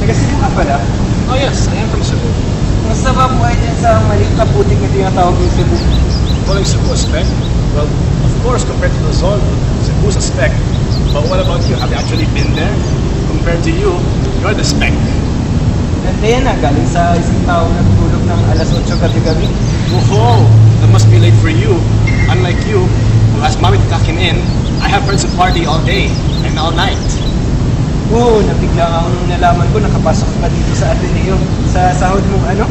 Taga Cebu ka pala? Oh yes, I am from Cebu. Kumusta ba buhay dyan sa maliit na putik na tinatawag yung Cebu? Calling Cebu a speck? Well, of course, compared to Luzon, Cebu's a speck. But what about you? Have you actually been there? Compared to you, you're the speck. Ganda yan galing sa isang tao na tulog ng alas 8 gabi-gabi. Whoa, that must be late for you. Unlike you, who has mommy to tuck him in, I have friends who party all day and all night. Oo, nabigla akong nalaman ko, nakapasok ka dito sa Ateneo. Sa sahod mong 10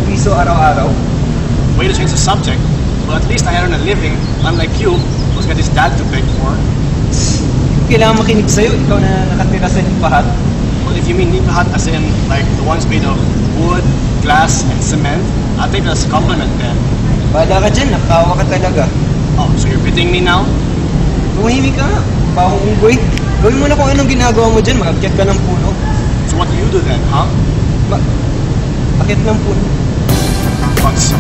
piso araw-araw. Way to change the subject. Well, at least I earn a living, unlike you, who's got his dad to beg for. Kailangan makinig sa'yo, ikaw na nakatira sa Nipahat. Well, if you mean nipahat as in, like, the ones made of wood, glass, and cement, I'll take that as a compliment then. Bala ka dyan, nakawa ka talaga. Oh, so you're bidding me now? Tumahimik ka nga, bahong unggoy. Gawin mo na kung anong ginagawa mo dyan, mag-akyat ka ng puno. So what do you do then, huh? Akyat ng puno. Fuck so.